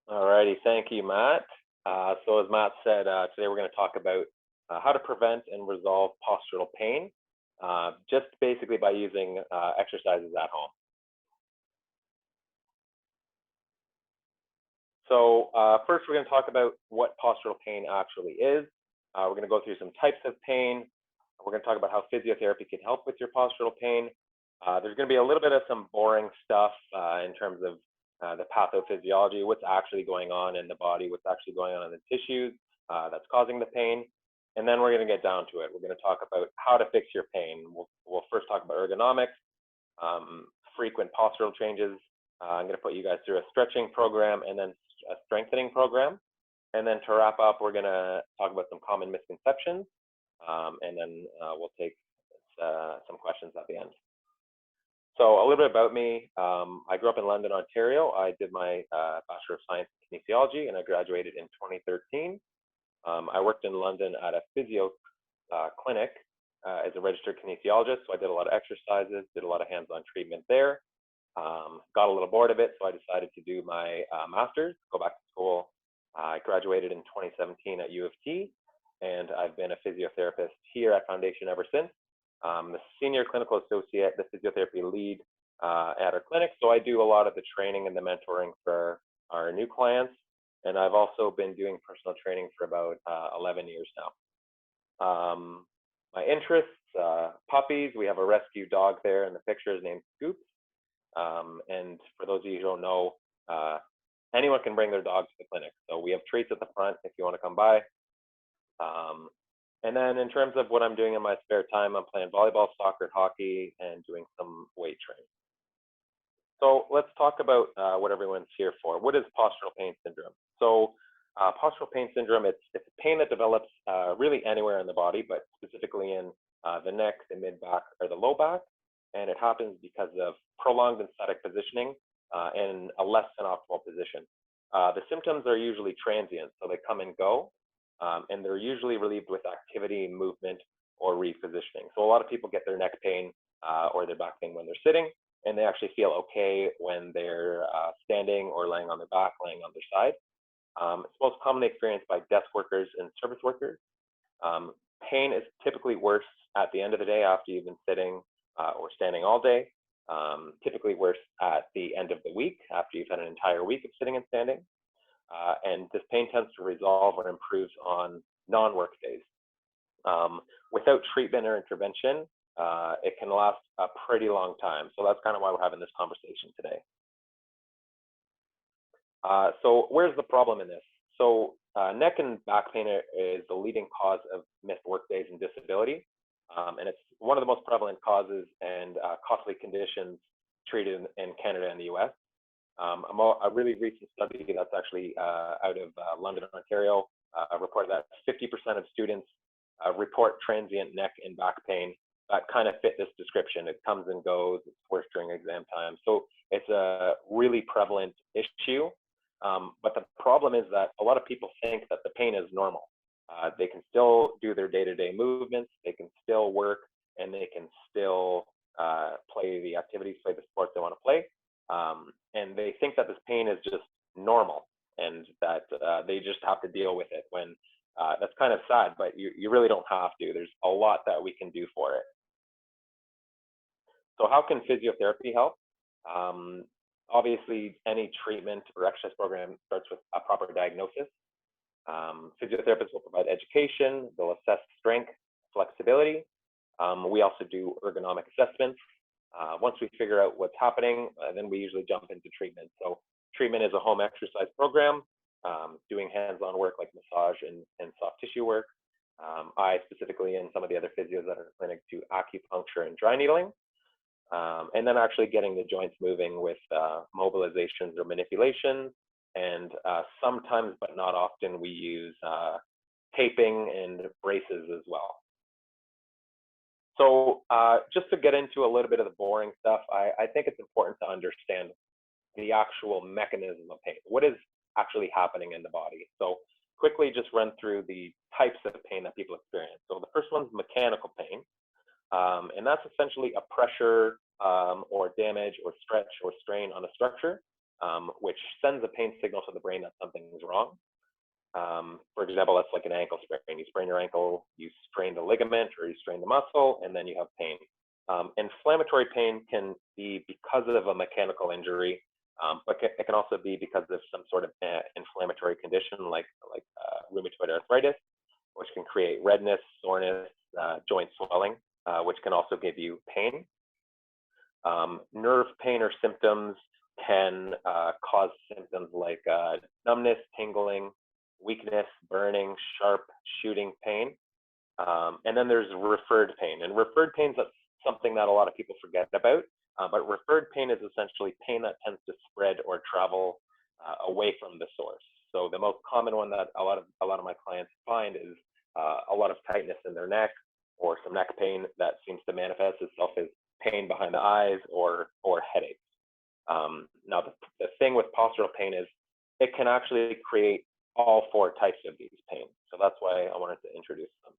Alrighty, thank you, Matt. So as Matt said, today we're going to talk about how to prevent and resolve postural pain, just basically by using exercises at home. So first we're going to talk about what postural pain actually is. We're going to go through some types of pain. We're going to talk about how physiotherapy can help with your postural pain. There's going to be a little bit of some boring stuff in terms of the pathophysiology, what's actually going on in the body, what's actually going on in the tissues that's causing the pain. And then we're going to get down to it. We're going to talk about how to fix your pain. We'll first talk about ergonomics, frequent postural changes. I'm going to put you guys through a stretching program and then a strengthening program. And then to wrap up, we're going to talk about some common misconceptions. And then we'll take some questions at the end. So a little bit about me. I grew up in London, Ontario. I did my Bachelor of Science in Kinesiology, and I graduated in 2013. I worked in London at a physio clinic as a registered kinesiologist. So I did a lot of exercises, did a lot of hands-on treatment there. Got a little bored of it, so I decided to do my master's, go back to school. I graduated in 2017 at U of T, and I've been a physiotherapist here at Foundation ever since. The senior clinical associate, the physiotherapy lead at our clinic. So I do a lot of the training and the mentoring for our new clients. And I've also been doing personal training for about 11 years now. My interests, puppies. We have a rescue dog there in the picture named Scoop. And for those of you who don't know, anyone can bring their dog to the clinic. So we have treats at the front if you want to come by. And then in terms of what I'm doing in my spare time, I'm playing volleyball, soccer, hockey, and doing some weight training. So let's talk about what everyone's here for. What is postural pain syndrome? So postural pain syndrome, it's pain that develops really anywhere in the body, but specifically in the neck, the mid-back, or the low back. And it happens because of prolonged and static positioning in a less than optimal position. The symptoms are usually transient, so they come and go. And they're usually relieved with activity, movement, or repositioning. So a lot of people get their neck pain or their back pain when they're sitting, and they actually feel okay when they're standing or laying on their back, laying on their side. It's most commonly experienced by desk workers and service workers. Pain is typically worse at the end of the day after you've been sitting or standing all day. Typically worse at the end of the week after you've had an entire week of sitting and standing. And this pain tends to resolve or improve on non-work days. Without treatment or intervention, it can last a pretty long time. So that's kind of why we're having this conversation today. So where's the problem in this? So neck and back pain is the leading cause of missed work days and disability. And it's one of the most prevalent causes and costly conditions treated in Canada and the US. A really recent study that's actually out of London, Ontario, reported that 50% of students report transient neck and back pain that kind of fit this description. It comes and goes, it's worse during exam time. So it's a really prevalent issue. But the problem is that a lot of people think that the pain is normal. They can still do their day-to-day movements, they can still work, and they can still play the activities, play the sports they want to play. And they think that this pain is just normal and that they just have to deal with it, when that's kind of sad, but you really don't have to. There's a lot that we can do for it. So how can physiotherapy help? Obviously, any treatment or exercise program starts with a proper diagnosis. Physiotherapists will provide education, they'll assess strength, flexibility. We also do ergonomic assessments. Once we figure out what's happening, then we usually jump into treatment. So treatment is a home exercise program, doing hands-on work like massage and soft tissue work. I specifically, and some of the other physios at our clinic, do acupuncture and dry needling. And then actually getting the joints moving with mobilizations or manipulations. And sometimes, but not often, we use taping and braces as well. So just to get into a little bit of the boring stuff, I think it's important to understand the actual mechanism of pain. What is actually happening in the body? So quickly just run through the types of pain that people experience. So the first one's mechanical pain. And that's essentially a pressure or damage or stretch or strain on a structure which sends a pain signal to the brain that something's wrong. For example, that's like an ankle sprain. You sprain your ankle, you strain the ligament or you strain the muscle, and then you have pain. Inflammatory pain can be because of a mechanical injury, but it can also be because of some sort of inflammatory condition like rheumatoid arthritis, which can create redness, soreness, joint swelling, which can also give you pain. Nerve pain or symptoms can cause symptoms like numbness, tingling, weakness, burning, sharp, shooting pain. And then there's referred pain. And referred pain is something that a lot of people forget about. But referred pain is essentially pain that tends to spread or travel away from the source. So the most common one that a lot of my clients find is a lot of tightness in their neck, or some neck pain that seems to manifest itself as pain behind the eyes or headaches. Now the thing with postural pain is it can actually create all four types of these pains. So that's why I wanted to introduce them.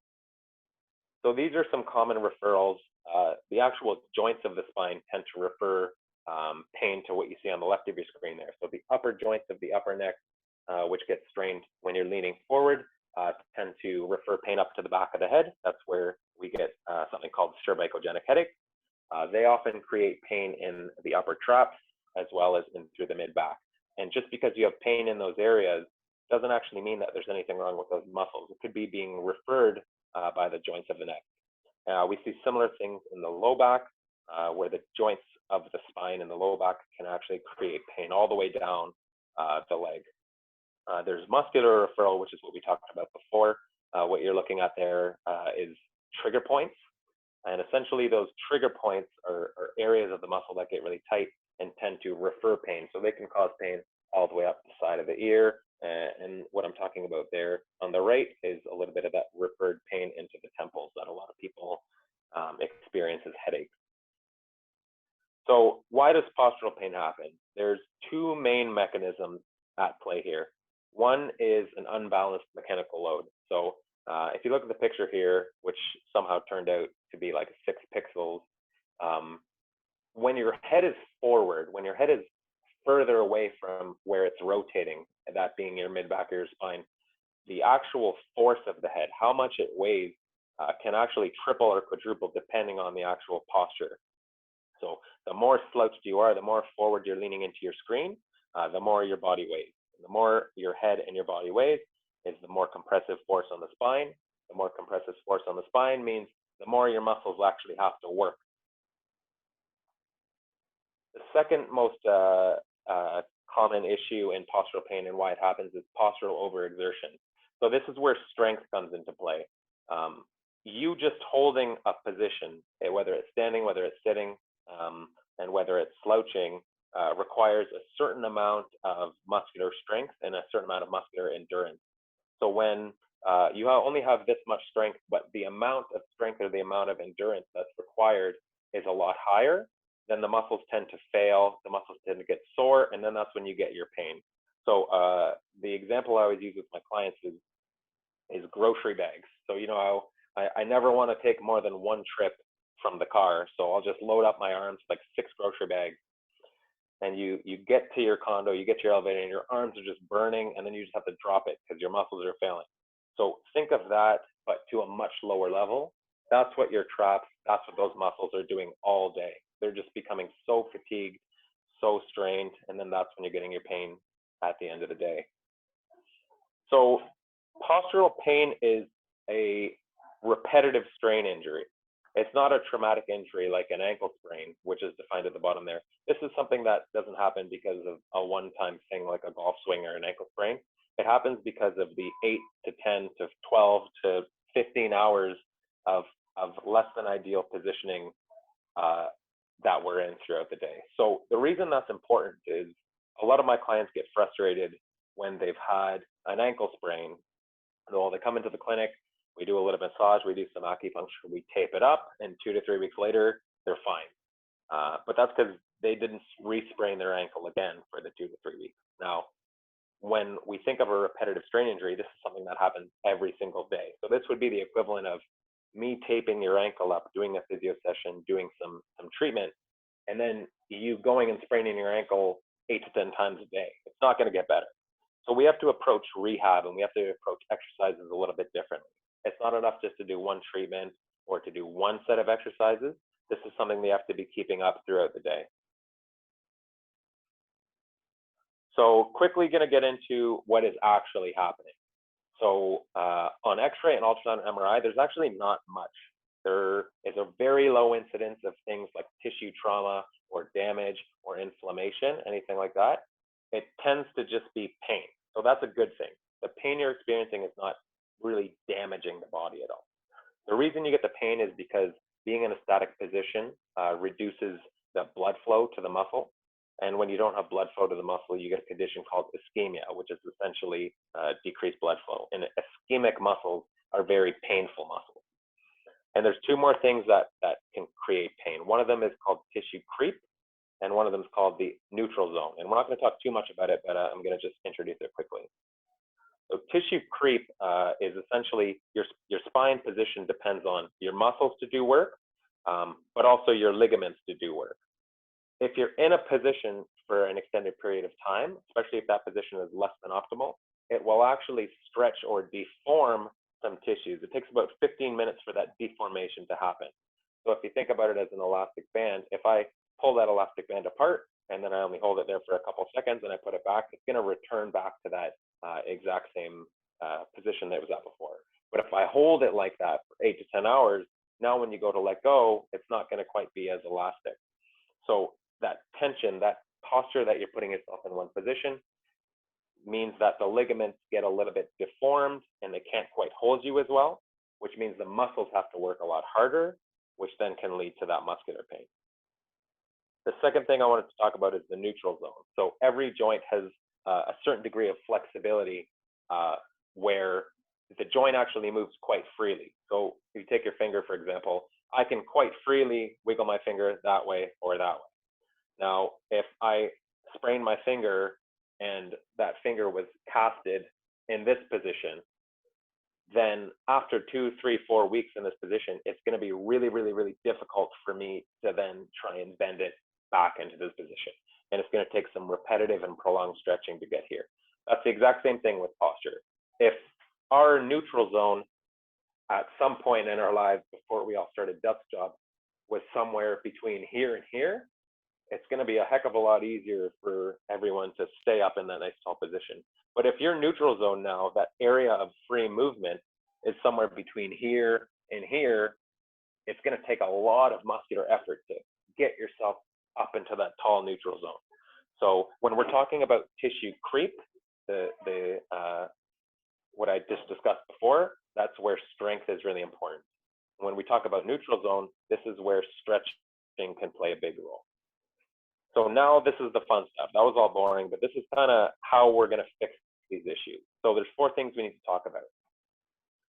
So these are some common referrals. The actual joints of the spine tend to refer pain to what you see on the left of your screen there. So the upper joints of the upper neck, which get strained when you're leaning forward, tend to refer pain up to the back of the head. That's where we get something called cervicogenic headache. They often create pain in the upper traps as well as in through the mid-back. And just because you have pain in those areas doesn't actually mean that there's anything wrong with those muscles. It could be being referred by the joints of the neck. We see similar things in the low back, where the joints of the spine in the low back can actually create pain all the way down the leg. There's muscular referral, which is what we talked about before. What you're looking at there is trigger points. And essentially those trigger points are areas of the muscle that get really tight and tend to refer pain. So they can cause pain all the way up the side of the ear. And what I'm talking about there on the right is a little bit of that referred pain into the temples that a lot of people experience as headaches. So why does postural pain happen? There's two main mechanisms at play here. One is an unbalanced mechanical load. So if you look at the picture here, which somehow turned out to be like 6 pixels, when your head is forward, when your head is further away from where it's rotating, that being your mid-back or your spine, the actual force of the head, how much it weighs, can actually triple or quadruple depending on the actual posture. So the more slouched you are, the more forward you're leaning into your screen, the more your body weighs. The more your head and your body weighs is the more compressive force on the spine. The more compressive force on the spine means the more your muscles actually have to work. The second most common issue in postural pain and why it happens is postural overexertion. So this is where strength comes into play. You just holding a position, whether it's standing, whether it's sitting, and whether it's slouching, requires a certain amount of muscular strength and a certain amount of muscular endurance. So when you only have this much strength, but the amount of strength or the amount of endurance that's required is a lot higher, then the muscles tend to fail, the muscles tend to get sore, and then that's when you get your pain. So the example I always use with my clients is grocery bags. So you know, I never want to take more than one trip from the car, so I'll just load up my arms like 6 grocery bags. And you get to your condo, you get to your elevator, and your arms are just burning, and then you just have to drop it because your muscles are failing. So think of that, but to a much lower level. That's what your traps, that's what those muscles are doing all day. They're just becoming so fatigued, so strained, and then that's when you're getting your pain at the end of the day. So postural pain is a repetitive strain injury. It's not a traumatic injury like an ankle sprain, which is defined at the bottom there. This is something that doesn't happen because of a one-time thing like a golf swing or an ankle sprain. It happens because of the 8 to 10 to 12 to 15 hours of less than ideal positioning that we're in throughout the day. So the reason that's important is a lot of my clients get frustrated when they've had an ankle sprain. So they come into the clinic, we do a little massage, we do some acupuncture, we tape it up, and 2 to 3 weeks later, they're fine. But that's because they didn't re-sprain their ankle again for the 2 to 3 weeks. Now, when we think of a repetitive strain injury, this is something that happens every single day. So this would be the equivalent of me taping your ankle up, doing a physio session, doing some treatment, and then you going and spraining your ankle 8 to 10 times a day. It's not going to get better. So we have to approach rehab and we have to approach exercises a little bit differently. It's not enough just to do one treatment or to do one set of exercises. This is something we have to be keeping up throughout the day. So quickly going to get into what is actually happening. So on X-ray and ultrasound and MRI, there's actually not much. There is a very low incidence of things like tissue trauma or damage or inflammation, anything like that. It tends to just be pain. So that's a good thing. The pain you're experiencing is not really damaging the body at all. The reason you get the pain is because being in a static position reduces the blood flow to the muscle. And when you don't have blood flow to the muscle, you get a condition called ischemia, which is essentially decreased blood flow. And ischemic muscles are very painful muscles. And there's two more things that can create pain. One of them is called tissue creep, and one of them is called the neutral zone. And we're not going to talk too much about it, but I'm going to just introduce it quickly. So tissue creep is essentially your spine position depends on your muscles to do work, but also your ligaments to do work. If you're in a position for an extended period of time, especially if that position is less than optimal, it will actually stretch or deform some tissues. It takes about 15 minutes for that deformation to happen. So if you think about it as an elastic band, if I pull that elastic band apart and then I only hold it there for a couple of seconds and I put it back, it's going to return back to that exact same position that it was at before. But if I hold it like that for 8 to 10 hours, now when you go to let go, it's not going to quite be as elastic. So that tension, that posture that you're putting yourself in one position means that the ligaments get a little bit deformed and they can't quite hold you as well, which means the muscles have to work a lot harder, which then can lead to that muscular pain. The second thing I wanted to talk about is the neutral zone. So every joint has a certain degree of flexibility where the joint actually moves quite freely. So if you take your finger, for example, I can quite freely wiggle my finger that way or that way. Now, if I sprain my finger and that finger was casted in this position, then after 2, 3, 4 weeks in this position, it's going to be really, really, really difficult for me to then try and bend it back into this position. And it's going to take some repetitive and prolonged stretching to get here. That's the exact same thing with posture. If our neutral zone at some point in our lives before we all started desk jobs was somewhere between here and here, it's going to be a heck of a lot easier for everyone to stay up in that nice tall position. But if your neutral zone now, that area of free movement is somewhere between here and here, it's going to take a lot of muscular effort to get yourself up into that tall neutral zone. So when we're talking about tissue creep, what I just discussed before, that's where strength is really important. When we talk about neutral zone, this is where stretching can play a big role. So now this is the fun stuff. That was all boring, but this is kind of how we're going to fix these issues. So there's 4 things we need to talk about.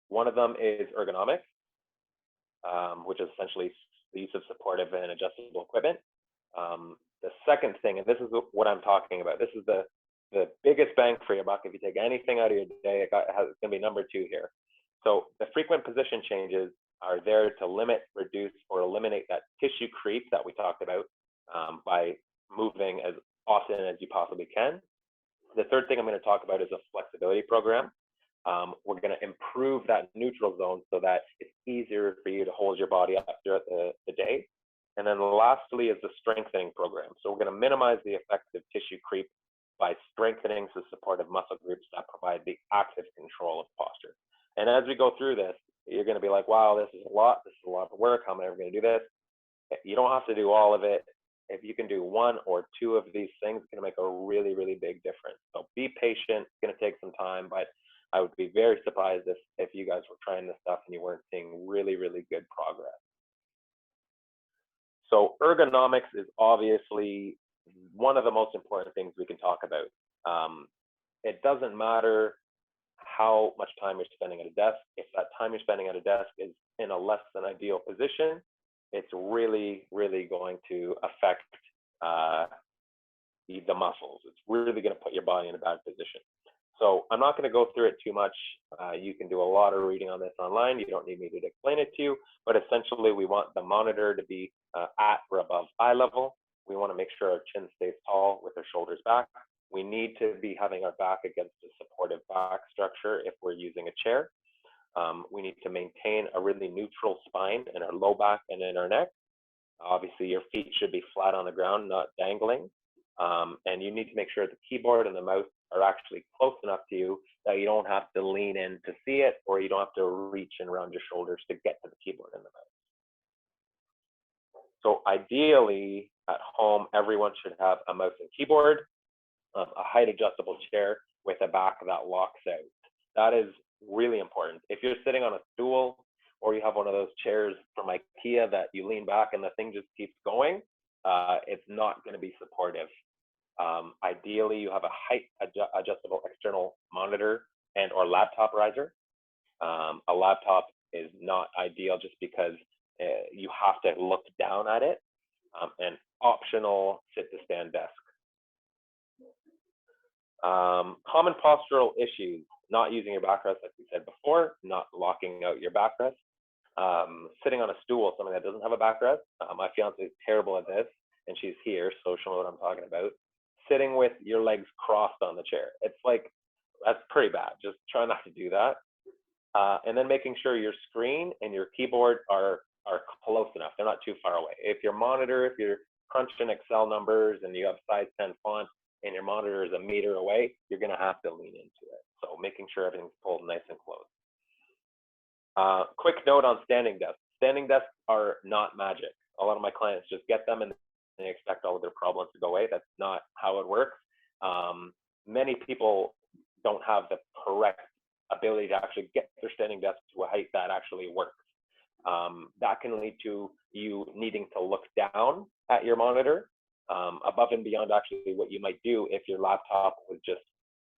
One of them is ergonomics, which is essentially the use of supportive and adjustable equipment. The second thing, and this is what I'm talking about, this is the biggest bang for your buck. If you take anything out of your day, it's going to be number 2 here. So the frequent position changes are there to limit, reduce, or eliminate that tissue creep that we talked about by moving as often as you possibly can. The third thing I'm going to talk about is a flexibility program. We're going to improve that neutral zone so that it's easier for you to hold your body up throughout the day. And then lastly is the strengthening program. So we're going to minimize the effects of tissue creep by strengthening the supportive muscle groups that provide the active control of posture. And as we go through this, you're going to be like, wow, this is a lot of work. How am I ever going to do this? You don't have to do all of it. If you can do 1 or 2 of these things, it's going to make a really, really big difference. So be patient. It's going to take some time, but I would be very surprised if you guys were trying this stuff and you weren't seeing really, really good progress. So ergonomics is obviously one of the most important things we can talk about. It doesn't matter how much time you're spending at a desk. If that time you're spending at a desk is in a less than ideal position, it's really, really going to affect the muscles. It's really going to put your body in a bad position. So I'm not going to go through it too much. You can do a lot of reading on this online. You don't need me to explain it to you, but essentially we want the monitor to be at or above eye level. We want to make sure our chin stays tall with our shoulders back. We need to be having our back against a supportive back structure if we're using a chair. We need to maintain a really neutral spine in our low back and in our neck. Obviously, your feet should be flat on the ground, not dangling. And you need to make sure the keyboard and the mouse are actually close enough to you that you don't have to lean in to see it, or you don't have to reach in around your shoulders to get to the keyboard and the mouse. So ideally, at home, everyone should have a mouse and keyboard, a height adjustable chair with a back that locks out. That is really important. If you're sitting on a stool, or you have one of those chairs from IKEA that you lean back and the thing just keeps going, it's not going to be supportive. Ideally, you have a height adjustable external monitor and or laptop riser. A laptop is not ideal just because you have to look down at it. And optional sit to stand desk. Common postural issues: not using your backrest, like we said before, not locking out your backrest. Sitting on a stool, something that doesn't have a backrest. My fiance is terrible at this, and she's here, so she'll know what I'm talking about. Sitting with your legs crossed on the chair. It's like, that's pretty bad. Just try not to do that. And then making sure your screen and your keyboard are close enough. They're not too far away. If your monitor, if you're crunching Excel numbers and you have size 10 font and your monitor is a meter away, you're going to have to lean into it. So making sure everything's pulled nice and close. Quick note on standing desks. Standing desks are not magic. A lot of my clients just get them and they expect all of their problems to go away. That's not how it works. Many people don't have the correct ability to actually get their standing desk to a height that actually works. That can lead to you needing to look down at your monitor, above and beyond actually what you might do if your laptop was just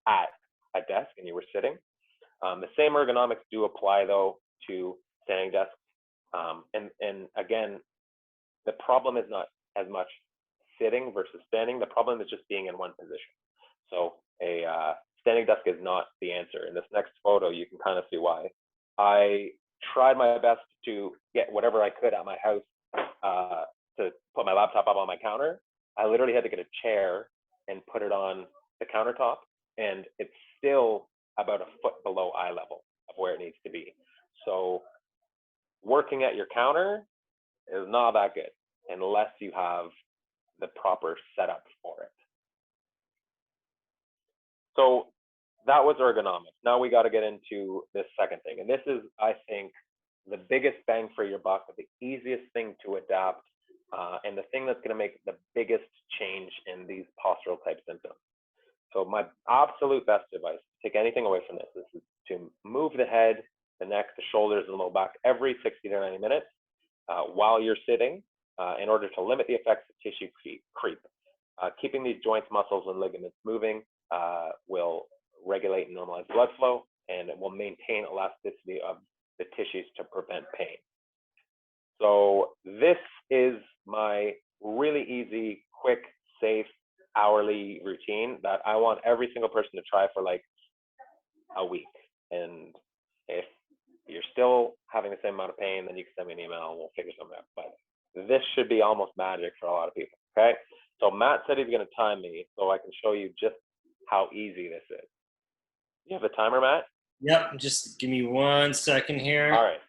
at a desk and you were sitting. The same ergonomics do apply though to standing desks. And again, the problem is not as much sitting versus standing. The problem is just being in one position. So a standing desk is not the answer. In this next photo, you can kind of see why. I tried my best to get whatever I could at my house to put my laptop up on my counter. I literally had to get a chair and put it on the countertop, and it's still about a foot below eye level of where it needs to be. So working at your counter is not that good unless you have the proper setup for it. So that was ergonomics. Now we got to get into this second thing. And this is, I think, the biggest bang for your buck, the easiest thing to adapt, and the thing that's going to make the biggest change in these postural type symptoms. So my absolute best advice, take anything away from this, is to move the head, the neck, the shoulders, and the low back every 60 to 90 minutes while you're sitting in order to limit the effects of tissue creep. Keeping these joints, muscles, and ligaments moving will regulate and normalize blood flow, and it will maintain elasticity of the tissues to prevent pain. So this is my really easy, quick, safe, hourly routine that I want every single person to try for like a week. And if you're still having the same amount of pain, then you can send me an email and we'll figure something out. But this should be almost magic for a lot of people, okay? So Matt said he's gonna time me so I can show you just how easy this is. You have a timer, Matt? Yep, just give me 1 second here. All right.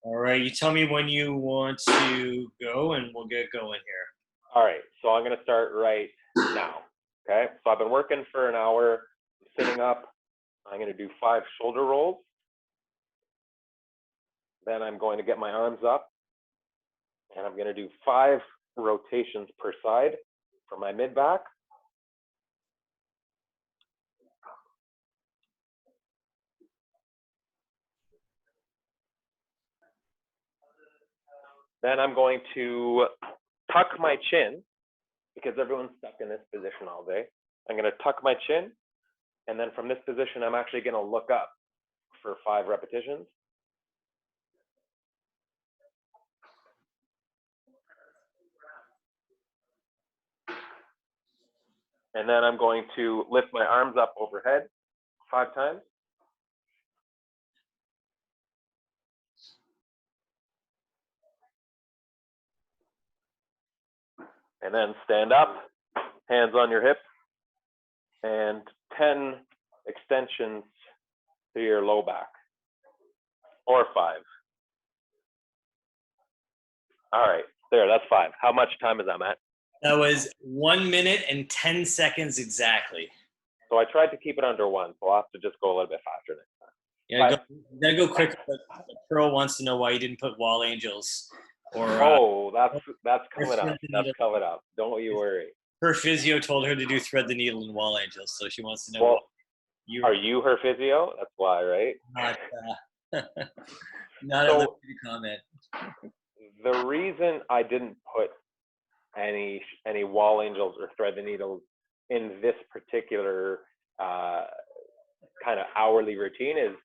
All right, you tell me when you want to go and we'll get going here. All right, so I'm gonna start right now, okay? So I've been working for an hour, sitting up. I'm gonna do 5 shoulder rolls. Then I'm going to get my arms up and I'm gonna do 5 rotations per side for my mid back. Then I'm going to tuck my chin because everyone's stuck in this position all day. I'm going to tuck my chin, and then from this position, I'm actually going to look up for 5 repetitions. And then I'm going to lift my arms up overhead 5 times. And then stand up, hands on your hips, and 10 extensions to your low back, or 5. All right, there, that's 5. How much time is that, Matt? That was 1 minute and 10 seconds exactly. So I tried to keep it under 1, so I'll have to just go a little bit faster next time. Yeah, you gotta go quicker. But Pearl wants to know why you didn't put wall angels. Or that's coming up. That's coming up. Don't you worry. Her physio told her to do thread the needle and wall angels, so she wants to know. Well, are you her physio? That's why, right? Not at liberty to comment. The reason I didn't put any wall angels or thread the needles in this particular kind of hourly routine is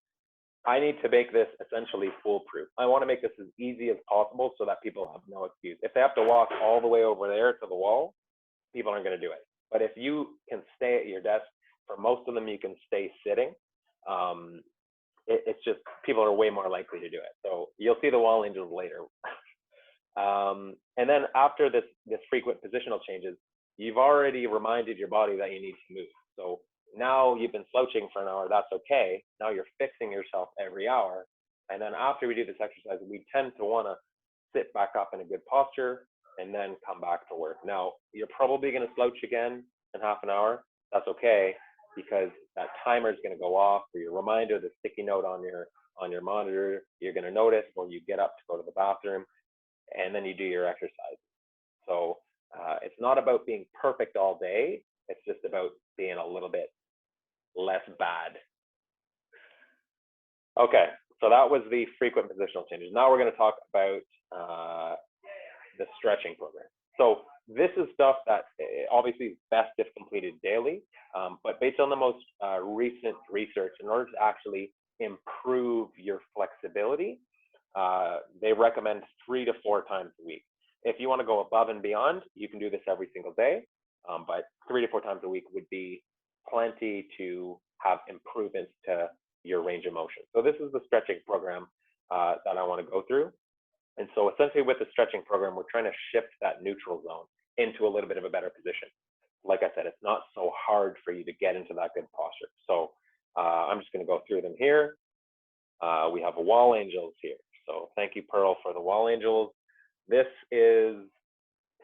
I need to make this essentially foolproof. I want to make this as easy as possible so that people have no excuse. If they have to walk all the way over there to the wall, people aren't going to do it. But if you can stay at your desk, for most of them, you can stay sitting. It's just people are way more likely to do it. So you'll see the wall angels later. And then after this frequent positional changes, you've already reminded your body that you need to move. So now you've been slouching for an hour, that's okay. Now you're fixing yourself every hour. And then after we do this exercise, we tend to want to sit back up in a good posture and then come back to work. Now, you're probably going to slouch again in half an hour. That's okay, because that timer is going to go off, or your reminder, the sticky note on your monitor, you're going to notice when you get up to go to the bathroom, and then you do your exercise. So it's not about being perfect all day. It's just about being a little bit less bad. Okay, so that was the frequent positional changes. Now we're going to talk about the stretching program. So this is stuff that obviously is best if completed daily, but based on the most recent research, in order to actually improve your flexibility, they recommend 3 to 4 times a week. If you want to go above and beyond, you can do this every single day, but 3 to 4 times a week would be plenty to have improvements to your range of motion. So this is the stretching program that I want to go through. And so essentially with the stretching program, we're trying to shift that neutral zone into a little bit of a better position. Like I said, it's not so hard for you to get into that good posture. So I'm just going to go through them here. We have wall angels here. So thank you, Pearl, for the wall angels. This is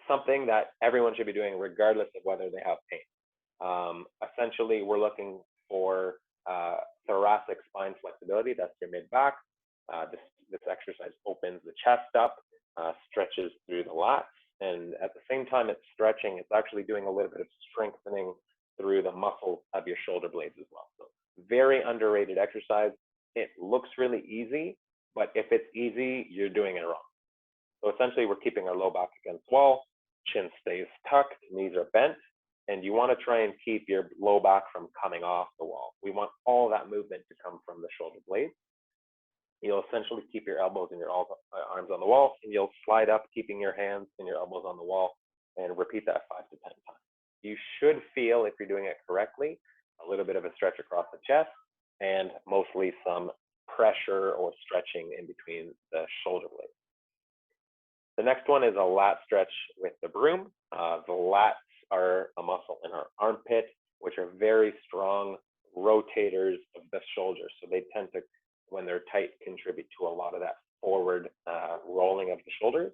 something that everyone should be doing regardless of whether they have pain. Essentially, we're looking for thoracic spine flexibility. That's your mid-back. This exercise opens the chest up, stretches through the lats, and at the same time it's stretching, it's actually doing a little bit of strengthening through the muscles of your shoulder blades as well. So very underrated exercise. It looks really easy, but if it's easy, you're doing it wrong. So essentially, we're keeping our low back against the wall, chin stays tucked, knees are bent, and you want to try and keep your low back from coming off the wall. We want all that movement to come from the shoulder blades. You'll essentially keep your elbows and your arms on the wall, and you'll slide up, keeping your hands and your elbows on the wall, and repeat that 5 to 10 times. You should feel, if you're doing it correctly, a little bit of a stretch across the chest, and mostly some pressure or stretching in between the shoulder blades. The next one is a lat stretch with the broom. The lats are a muscle in our armpit, which are very strong rotators of the shoulder. So they tend to, when they're tight, contribute to a lot of that forward rolling of the shoulders.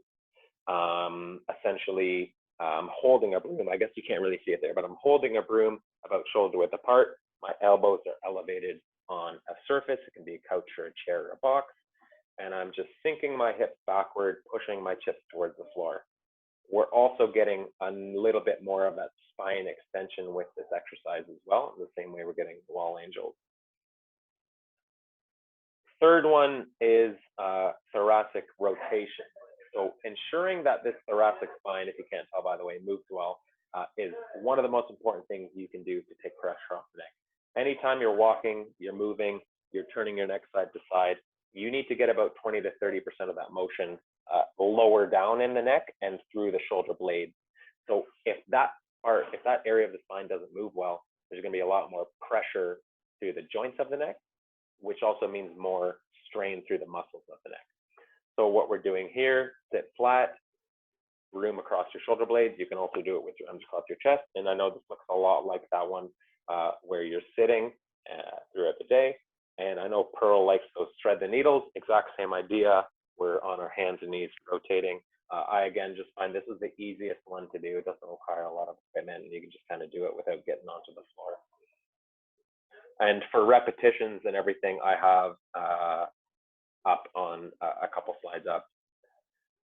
Essentially, I'm holding a broom. I guess you can't really see it there, but I'm holding a broom about shoulder width apart. My elbows are elevated on a surface. It can be a couch or a chair or a box. And I'm just sinking my hips backward, pushing my chips towards the floor. We're also getting a little bit more of that spine extension with this exercise as well, in the same way we're getting the wall angels. Third one is thoracic rotation. So ensuring that this thoracic spine, if you can't tell by the way, moves well, is one of the most important things you can do to take pressure off the neck. Anytime you're walking, you're moving, you're turning your neck side to side, you need to get about 20 to 30% of that motion lower down in the neck and through the shoulder blades. So if that area of the spine doesn't move well, there's going to be a lot more pressure through the joints of the neck, which also means more strain through the muscles of the neck. So what we're doing here, sit flat, room across your shoulder blades. You can also do it with your arms across your chest. And I know this looks a lot like that one where you're sitting throughout the day. And I know Pearl likes those thread the needles, exact same idea. We're on our hands and knees rotating. I, again, just find this is the easiest one to do. It doesn't require a lot of equipment, and you can just kind of do it without getting onto the floor. And for repetitions and everything, I have up on a couple slides up.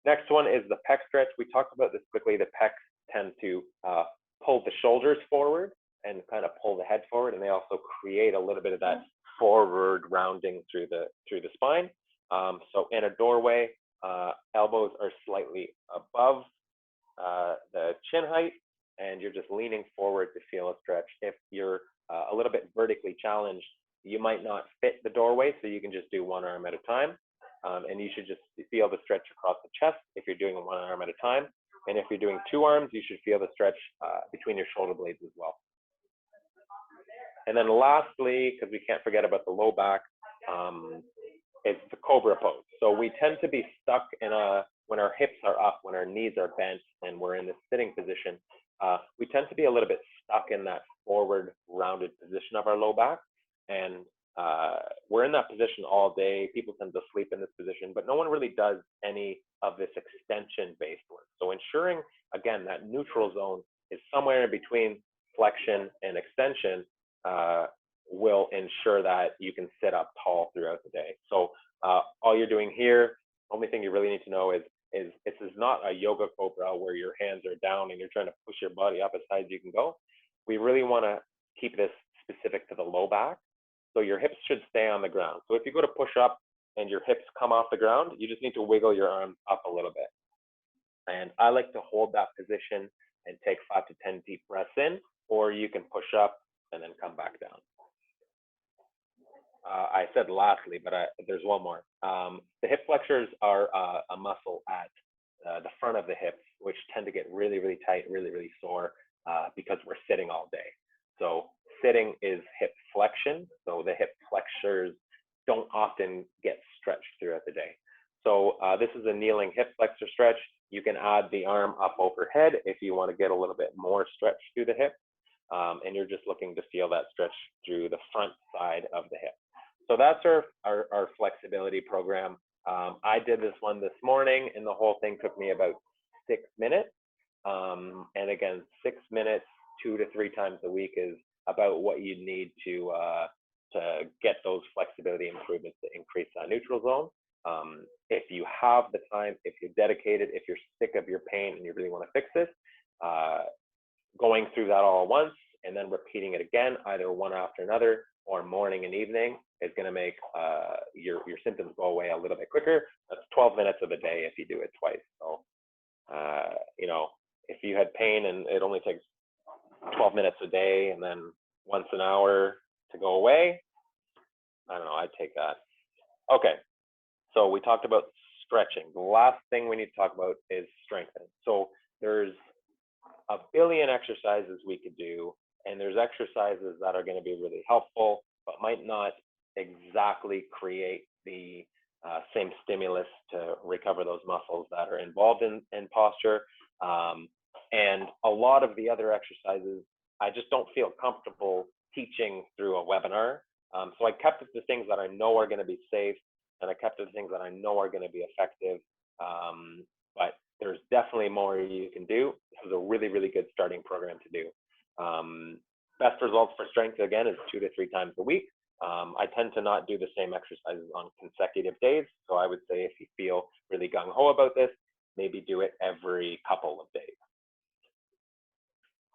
Next one is the pec stretch. We talked about this quickly. The pecs tend to pull the shoulders forward and kind of pull the head forward, and they also create a little bit of that forward rounding through the spine. So in a doorway, elbows are slightly above the chin height, and you're just leaning forward to feel a stretch. If you're a little bit vertically challenged, you might not fit the doorway, so you can just do one arm at a time. And you should just feel the stretch across the chest if you're doing one arm at a time. And if you're doing two arms, you should feel the stretch between your shoulder blades as well. And then lastly, because we can't forget about the low back, it's the Cobra pose. So we tend to be stuck in when our hips are up, when our knees are bent, and we're in the sitting position, we tend to be a little bit stuck in that forward rounded position of our low back. And we're in that position all day. People tend to sleep in this position, but no one really does any of this extension-based work. So ensuring, again, that neutral zone is somewhere in between flexion and extension will ensure that you can sit up tall throughout the day. So all you're doing here, only thing you really need to know is this is not a yoga cobra where your hands are down and you're trying to push your body up as high as you can go. We really want to keep this specific to the low back. So your hips should stay on the ground. So if you go to push up and your hips come off the ground, you just need to wiggle your arms up a little bit. And I like to hold that position and take 5 to 10 deep breaths in, or you can push up and then come back down. I said lastly, but there's one more. The hip flexors are a muscle at the front of the hips, which tend to get really, really tight, really, really sore because we're sitting all day. So sitting is hip flexion. So the hip flexors don't often get stretched throughout the day. So this is a kneeling hip flexor stretch. You can add the arm up overhead if you want to get a little bit more stretch through the hip. And you're just looking to feel that stretch through the front side of the hip. So that's our flexibility program. I did this one this morning, and the whole thing took me about 6 minutes. And again, 6 minutes, 2 to 3 times a week is about what you need to get those flexibility improvements to increase that neutral zone. If you have the time, if you're dedicated, if you're sick of your pain and you really want to fix this, going through that all at once and then repeating it again, either one after another or morning and evening, is going to make your symptoms go away a little bit quicker. That's 12 minutes of a day if you do it twice. So, you know, if you had pain and it only takes 12 minutes a day and then once an hour to go away, I don't know, I'd take that. Okay, so we talked about stretching. The last thing we need to talk about is strengthening. So there's a billion exercises we could do, and there's exercises that are going to be really helpful, but might not exactly create the same stimulus to recover those muscles that are involved in posture. And a lot of the other exercises, I just don't feel comfortable teaching through a webinar. So I kept it to things that I know are going to be safe, and I kept it to things that I know are going to be effective. But there's definitely more you can do. This is a really, really good starting program to do. Best results for strength, again, is 2 to 3 times a week. I tend to not do the same exercises on consecutive days. So I would say if you feel really gung-ho about this, maybe do it every couple of days.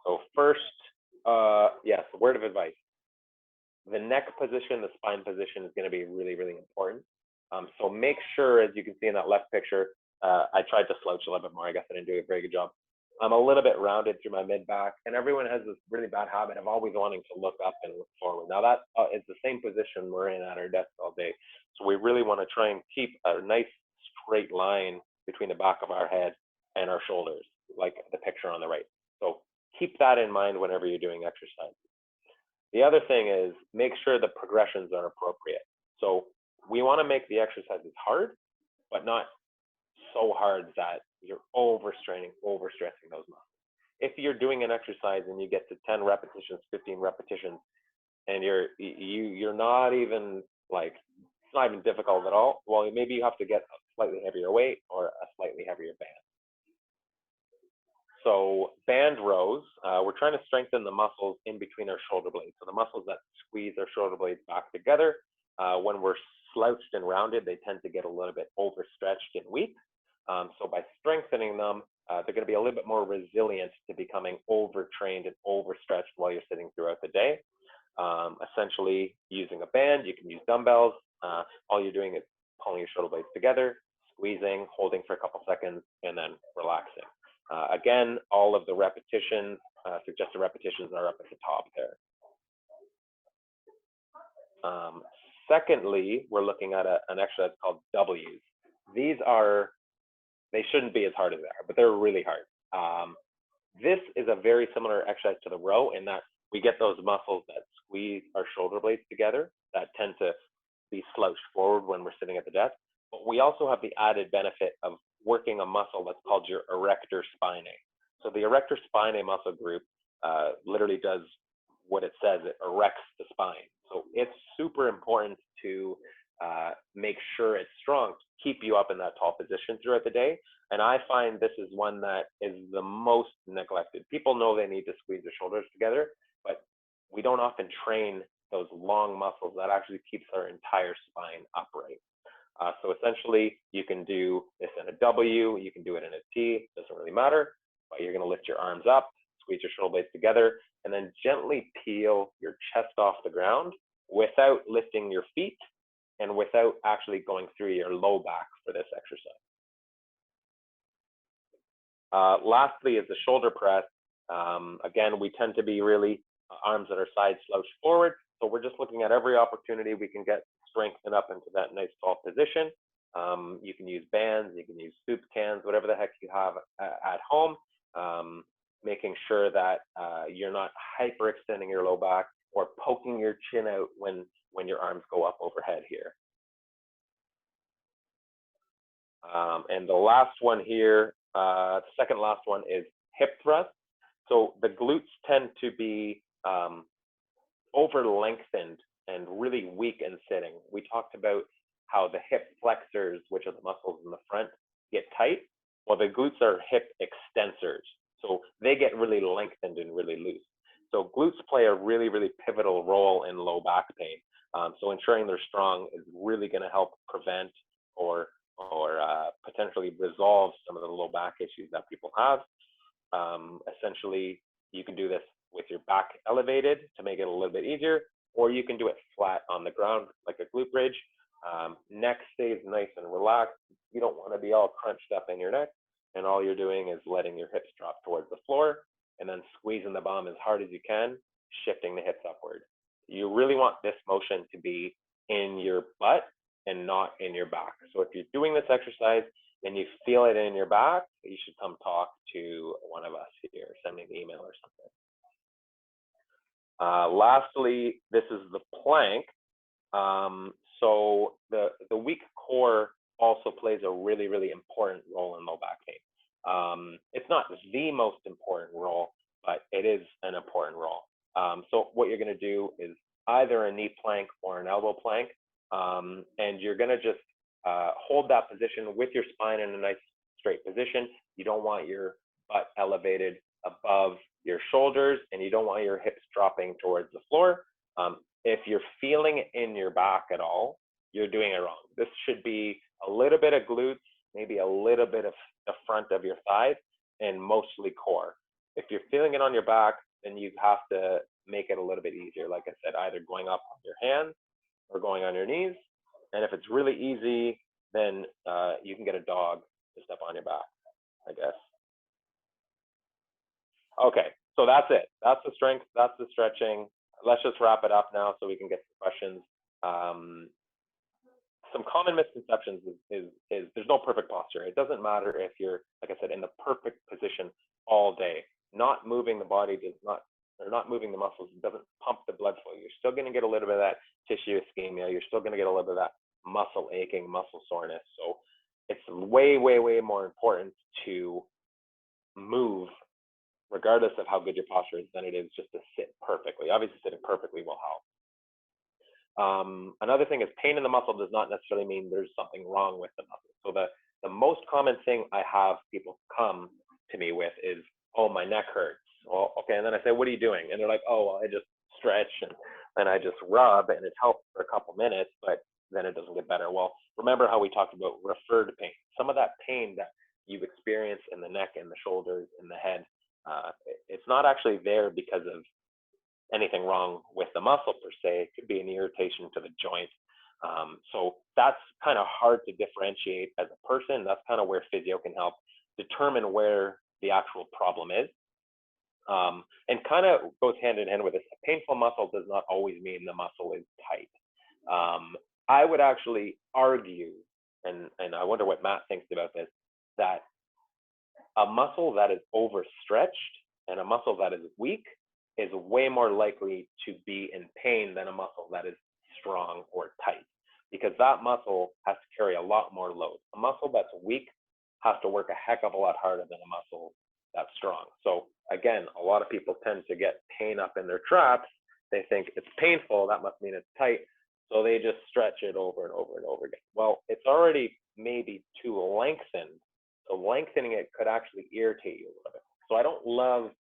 So first, yes, a word of advice. The neck position, the spine position is going to be really, really important. So make sure, as you can see in that left picture, I tried to slouch a little bit more. I guess I didn't do a very good job. I'm a little bit rounded through my mid-back, and everyone has this really bad habit of always wanting to look up and look forward. Now that is the same position we're in at our desk all day. So we really want to try and keep a nice straight line between the back of our head and our shoulders, like the picture on the right. So keep that in mind whenever you're doing exercise. The other thing is make sure the progressions are appropriate. So we want to make the exercises hard, but not so hard that you're overstraining, overstressing those muscles. If you're doing an exercise and you get to 10 repetitions, 15 repetitions, and you're not even like, it's not even difficult at all, well, maybe you have to get a slightly heavier weight or a slightly heavier band. So band rows, we're trying to strengthen the muscles in between our shoulder blades. So the muscles that squeeze our shoulder blades back together, when we're slouched and rounded, they tend to get a little bit overstretched and weak. So by strengthening them, they're going to be a little bit more resilient to becoming overtrained and overstretched while you're sitting throughout the day. Essentially, using a band, you can use dumbbells. All you're doing is pulling your shoulder blades together, squeezing, holding for a couple seconds, and then relaxing. Again, all of the repetitions, suggested repetitions are up at the top there. Secondly, we're looking at an exercise called W's. They shouldn't be as hard as they are, but they're really hard. This is a very similar exercise to the row in that we get those muscles that squeeze our shoulder blades together that tend to be slouched forward when we're sitting at the desk. But we also have the added benefit of working a muscle that's called your erector spinae. So the erector spinae muscle group literally does what it says, it erects the spine. So it's super important to make sure it's strong, to keep you up in that tall position throughout the day. And I find this is one that is the most neglected. People know they need to squeeze their shoulders together, but we don't often train those long muscles that actually keeps our entire spine upright. So essentially, you can do this in a W, you can do it in a T, doesn't really matter, but you're gonna lift your arms up, squeeze your shoulder blades together, and then gently peel your chest off the ground without lifting your feet and without actually going through your low back for this exercise. Lastly is the shoulder press. Again, we tend to be really arms at our sides slouched forward. So we're just looking at every opportunity we can get strengthened up into that nice tall position. You can use bands, you can use soup cans, whatever the heck you have at home, making sure that you're not hyperextending your low back or poking your chin out when your arms go up overhead here. And the last one here, the second last one is hip thrust. So the glutes tend to be over lengthened and really weak in sitting. We talked about how the hip flexors, which are the muscles in the front, get tight. Well, the glutes are hip extensors. So they get really lengthened and really loose. So glutes play a really, really pivotal role in low back pain. So ensuring they're strong is really going to help prevent or potentially resolve some of the low back issues that people have. Essentially, you can do this with your back elevated to make it a little bit easier, or you can do it flat on the ground like a glute bridge. Neck stays nice and relaxed. You don't want to be all crunched up in your neck, and all you're doing is letting your hips drop towards the floor and then squeezing the bum as hard as you can, shifting the hips upward. You really want this motion to be in your butt and not in your back. So if you're doing this exercise and you feel it in your back, you should come talk to one of us here, send me an email or something. Lastly, this is the plank. So the weak core also plays a really, really important role in low back pain. It's not the most important role, but it is an important role. So what you're going to do is either a knee plank or an elbow plank, and you're going to just hold that position with your spine in a nice straight position. You don't want your butt elevated above your shoulders, and you don't want your hips dropping towards the floor. If you're feeling it in your back at all, you're doing it wrong. This should be a little bit of glutes, maybe a little bit of the front of your thighs, and mostly core. If you're feeling it on your back, then you have to make it a little bit easier. Like I said, either going up on your hands or going on your knees. And if it's really easy, then you can get a dog to step on your back, I guess. Okay, so that's it. That's the strength, that's the stretching. Let's just wrap it up now so we can get to questions. Some common misconceptions is there's no perfect posture. It doesn't matter if you're, like I said, in the perfect position all day. Not moving the body does not, or not moving the muscles doesn't pump the blood flow. You're still going to get a little bit of that tissue ischemia. You're still going to get a little bit of that muscle aching, muscle soreness. So it's way, way, way more important to move regardless of how good your posture is than it is just to sit perfectly. Obviously, sitting perfectly will help. Another thing is pain in the muscle does not necessarily mean there's something wrong with the muscle. So the most common thing I have people come to me with is, oh, my neck hurts. Well, okay, and then I say, what are you doing? And they're like, oh, well, I just stretch and I just rub and it helps for a couple minutes, but then it doesn't get better. Well, remember how we talked about referred pain. Some of that pain that you've experienced in the neck, in the shoulders, in the head, it's not actually there because of anything wrong with the muscle per se. It could be an irritation to the joint. So that's kind of hard to differentiate as a person. That's kind of where physio can help determine where the actual problem is. And kind of goes hand in hand with this. A painful muscle does not always mean the muscle is tight. I would actually argue, and I wonder what Matt thinks about this, that a muscle that is overstretched and a muscle that is weak is way more likely to be in pain than a muscle that is strong or tight, because that muscle has to carry a lot more load. A muscle that's weak has to work a heck of a lot harder than a muscle that's strong. So again, a lot of people tend to get pain up in their traps. They think it's painful, that must mean it's tight. So they just stretch it over and over and over again. Well, it's already maybe too lengthened. So lengthening it could actually irritate you a little bit. So I don't love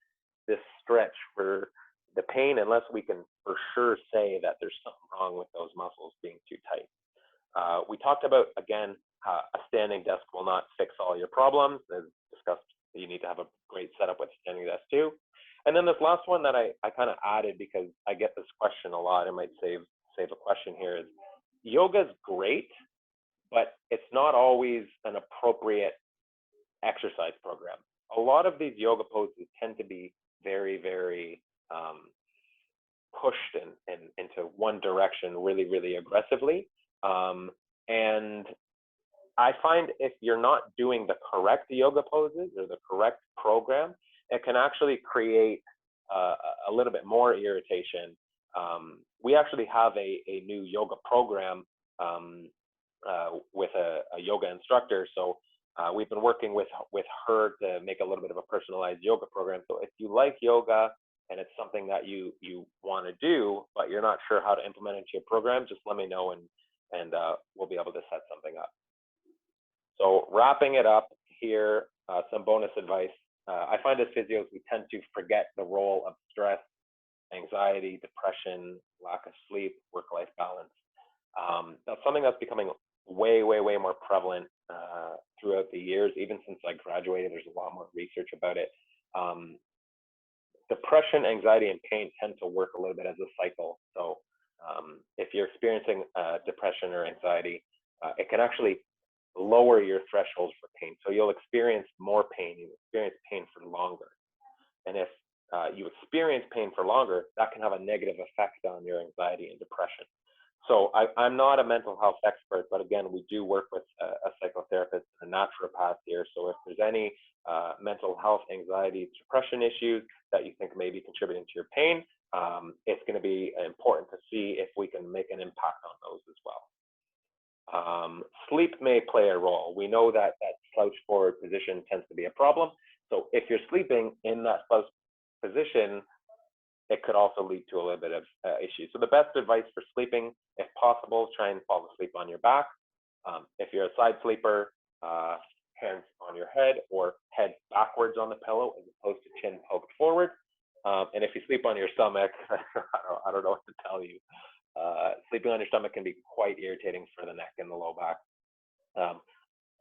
this stretch for the pain unless we can for sure say that there's something wrong with those muscles being too tight. We talked about, again, a standing desk will not fix all your problems. As discussed, you need to have a great setup with a standing desk too. And then this last one that I kind of added because I get this question a lot, I might save a question here, is yoga's great, but it's not always an appropriate exercise program. A lot of these yoga poses tend to be very, very pushed into one direction really, really aggressively. And I find if you're not doing the correct yoga poses or the correct program, it can actually create a little bit more irritation. We actually have a new yoga program with a yoga instructor. So we've been working with her to make a little bit of a personalized yoga program. So if you like yoga and it's something that you want to do, but you're not sure how to implement it into your program, just let me know and we'll be able to set something up. So wrapping it up here, some bonus advice. I find as physios, we tend to forget the role of stress, anxiety, depression, lack of sleep, work-life balance. That's something that's becoming way, way, way more prevalent throughout the years. Even since I graduated, there's a lot more research about it. Depression, anxiety, and pain tend to work a little bit as a cycle. So if you're experiencing depression or anxiety, it can actually lower your thresholds for pain. So you'll experience more pain, you'll experience pain for longer. And if you experience pain for longer, that can have a negative effect on your anxiety and depression. So I'm not a mental health expert, but again, we do work with a psychotherapist and a naturopath here. So if there's any mental health, anxiety, depression issues that you think may be contributing to your pain, it's going to be important to see if we can make an impact on those as well. Sleep may play a role. We know that that slouch forward position tends to be a problem. So if you're sleeping in that slouch position, it could also lead to a little bit of issues. So the best advice for sleeping, if possible, try and fall asleep on your back. If you're a side sleeper, hands on your head or head backwards on the pillow as opposed to chin poked forward. And if you sleep on your stomach, I don't know what to tell you. Sleeping on your stomach can be quite irritating for the neck and the low back.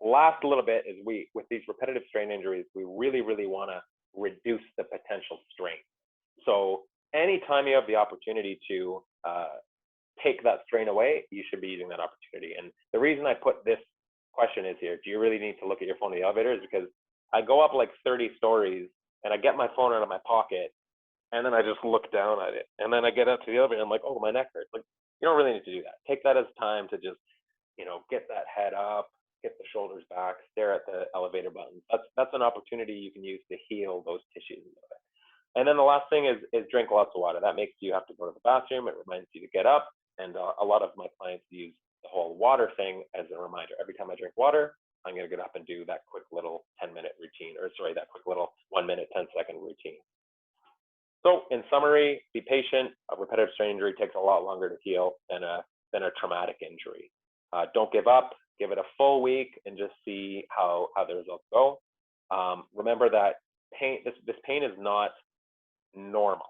Last little bit is with these repetitive strain injuries, we really, really want to reduce the potential strain. So anytime you have the opportunity to take that strain away, you should be using that opportunity. And the reason I put this question is here, do you really need to look at your phone in the elevator? Is because I go up like 30 stories and I get my phone out of my pocket and then I just look down at it. And then I get up to the elevator and I'm like, oh, my neck hurts. Like, you don't really need to do that. Take that as time to just, get that head up, get the shoulders back, stare at the elevator buttons. That's an opportunity you can use to heal those tissues a little bit. And then the last thing is drink lots of water. That makes you have to go to the bathroom. It reminds you to get up. And a lot of my clients use the whole water thing as a reminder. Every time I drink water, I'm going to get up and do that quick little 10-minute routine, or sorry, that quick little 1 minute, 10-second routine. So in summary, be patient. A repetitive strain injury takes a lot longer to heal than a traumatic injury. Don't give up. Give it a full week and just see how the results go. Remember that this pain is not normal.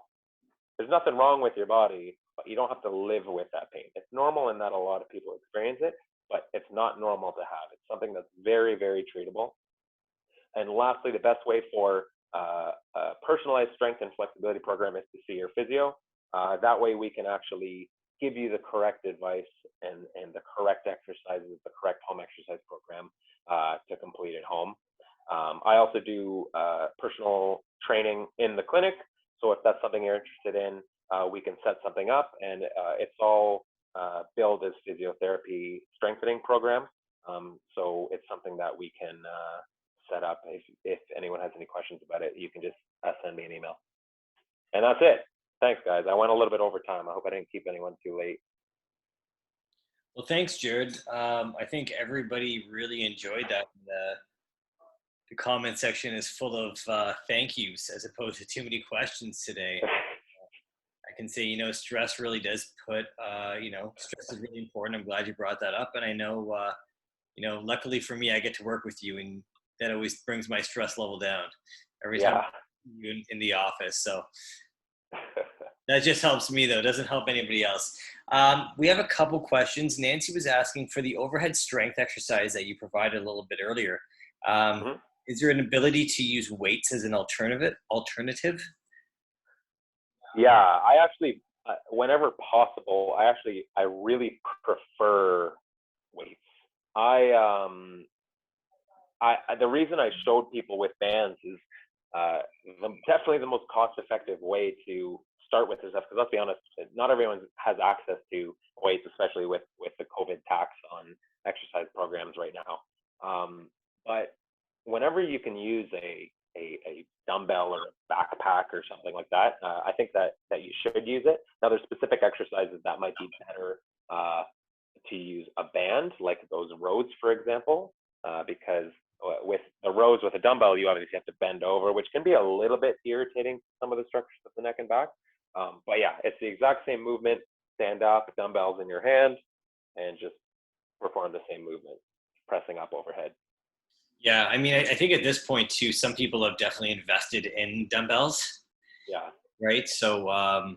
There's nothing wrong with your body, but you don't have to live with that pain. It's normal in that a lot of people experience it, but it's not normal to have. It's something that's very, very treatable. And lastly, the best way for a personalized strength and flexibility program is to see your physio. That way we can actually give you the correct advice and the correct exercises, the correct home exercise program to complete at home. I also do personal training in the clinic. So if that's something you're interested in, we can set something up, and it's all billed as physiotherapy strengthening program. So it's something that we can set up. If anyone has any questions about it, you can just send me an email. And that's it. Thanks, guys. I went a little bit over time. I hope I didn't keep anyone too late. Well, thanks, Jared. I think everybody really enjoyed that. The comment section is full of thank yous as opposed to too many questions today. I can say, stress really does put, stress is really important. I'm glad you brought that up. And I know, luckily for me, I get to work with you, and that always brings my stress level down every time you're in the office. So that just helps me, though. It doesn't help anybody else. We have a couple questions. Nancy was asking for the overhead strength exercise that you provided a little bit earlier. Is there an ability to use weights as an alternative? Yeah, I actually, whenever possible, I really prefer weights. The reason I showed people with bands is definitely the most cost-effective way to start with this stuff. Because let's be honest, not everyone has access to weights, especially with the COVID tax on exercise programs right now. But whenever you can use a dumbbell or a backpack or something like that, I think that you should use it. Now, there's specific exercises that might be better to use a band, like those rows, for example, because with the rows with a dumbbell, you obviously have to bend over, which can be a little bit irritating to some of the structures of the neck and back. But yeah, it's the exact same movement. Stand up, dumbbells in your hand, and just perform the same movement, pressing up overhead. Yeah, I mean, I think at this point too, some people have definitely invested in dumbbells. Yeah. Right. So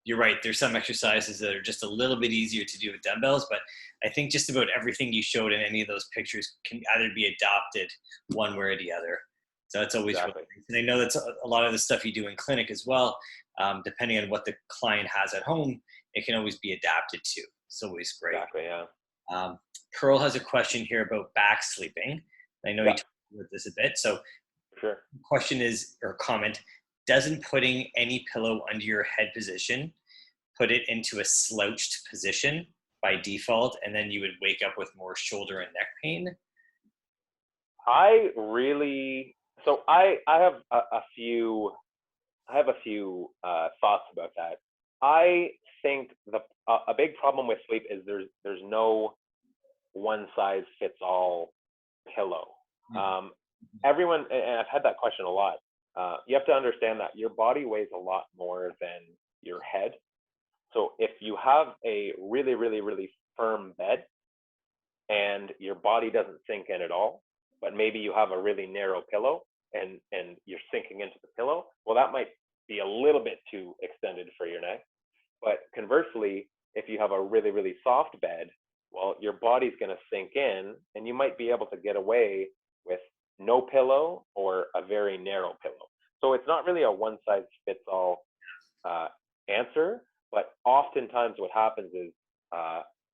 you're right. There's some exercises that are just a little bit easier to do with dumbbells, but I think just about everything you showed in any of those pictures can either be adopted one way or the other. So that's always really nice. And I know that's a lot of the stuff you do in clinic as well. Depending on what the client has at home, it can always be adapted to. It's always great. Exactly. Yeah. Pearl has a question here about back sleeping. I know you talked about this a bit. So sure. The question is, or comment, doesn't putting any pillow under your head position put it into a slouched position by default, and then you would wake up with more shoulder and neck pain? I have a few thoughts about that. I think a big problem with sleep is there's no one size fits all pillow. Everyone, and I've had that question a lot. You have to understand that your body weighs a lot more than your head. So if you have a really, really, really firm bed and your body doesn't sink in at all, but maybe you have a really narrow pillow and you're sinking into the pillow, well, that might be a little bit too extended for your neck. But conversely, if you have a really, really soft bed, well, your body's going to sink in, and you might be able to get away with no pillow or a very narrow pillow. So it's not really a one size fits all answer, but oftentimes what happens is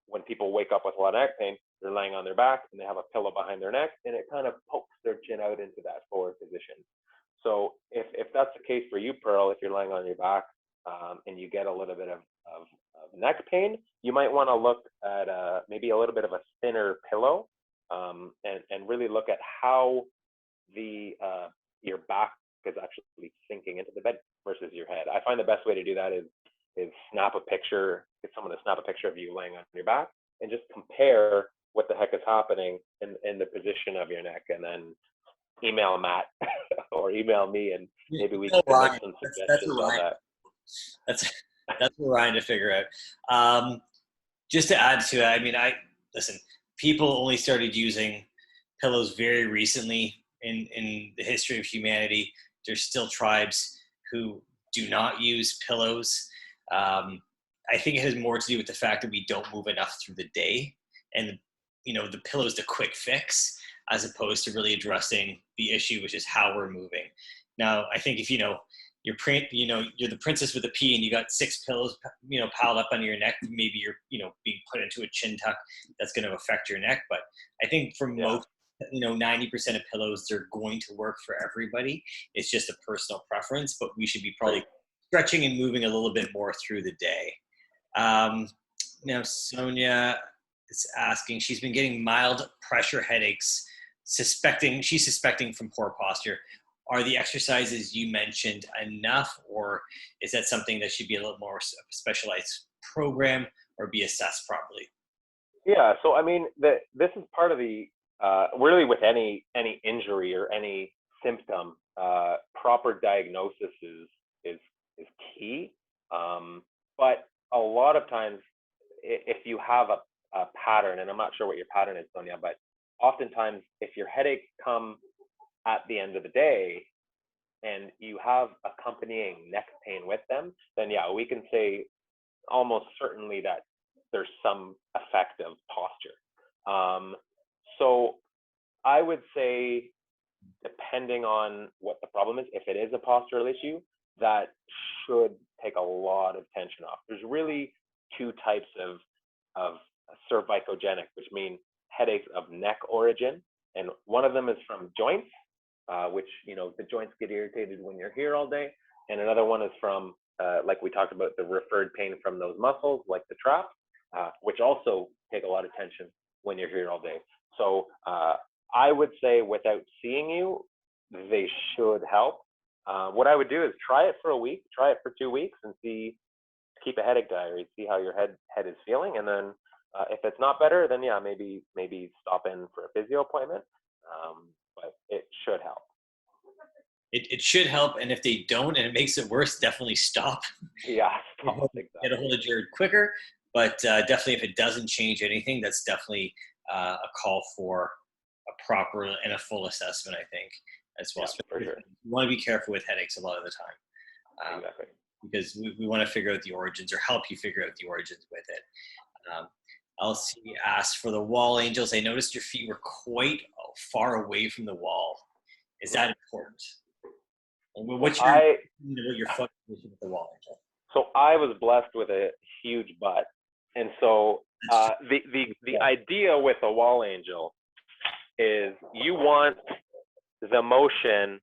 when people wake up with a lot of neck pain, they're laying on their back and they have a pillow behind their neck, and it kind of pokes their chin out into that forward position. So if that's the case for you, Pearl, if you're laying on your back and you get a little bit of neck pain, you might want to look at maybe a little bit of a thinner pillow and really look at how your back is actually sinking into the bed versus your head. I find the best way to do that is snap a picture, get someone to snap a picture of you laying on your back and just compare what the heck is happening in the position of your neck, and then email Matt or email me, and maybe we can make some suggestions on that. That's what Ryan to figure out. Just to add to it, I mean, listen, people only started using pillows very recently in the history of humanity. There's still tribes who do not use pillows. I think it has more to do with the fact that we don't move enough through the day, and the pillow is the quick fix as opposed to really addressing the issue, which is how we're moving. Now, I think if you're the princess with a P and you got 6 pillows, piled up under your neck, maybe you're being put into a chin tuck that's going to affect your neck. But I think for most, 90% of pillows, they're going to work for everybody. It's just a personal preference, but we should be probably stretching and moving a little bit more through the day. Now, Sonia is asking, she's been getting mild pressure headaches, she's suspecting from poor posture. Are the exercises you mentioned enough, or is that something that should be a little more specialized program or be assessed properly? Yeah, so I mean, this is part of the really with any injury or any symptom, proper diagnosis is key. But a lot of times, if you have a pattern, and I'm not sure what your pattern is, Sonia, but oftentimes if your headaches come at the end of the day and you have accompanying neck pain with them, then yeah, we can say almost certainly that there's some effect of posture. So I would say, depending on what the problem is, if it is a postural issue, that should take a lot of tension off. There's really 2 types of cervicogenic, which mean headaches of neck origin, and one of them is from joints, which the joints get irritated when you're here all day, and another one is from like we talked about, the referred pain from those muscles like the trap, which also take a lot of tension when you're here all day. So I would say, without seeing you, they should help. What I would do is try it for a week, try it for 2 weeks, and keep a headache diary, see how your head is feeling, and then if it's not better, then yeah, maybe stop in for a physio appointment. But it should help. It should help, and if they don't and it makes it worse, definitely stop. Yeah, stop. Get a hold of Jared quicker. But definitely, if it doesn't change anything, that's definitely a call for a proper and a full assessment, I think, as well. Yeah, for sure. You want to be careful with headaches a lot of the time. Exactly. Because we want to figure out the origins, or help you figure out the origins with it. Elsie asked, for the wall angels, I noticed your feet were quite far away from the wall. Is that important? What's your foot position with the wall angel? So I was blessed with a huge butt, and so the idea with a wall angel is you want the motion.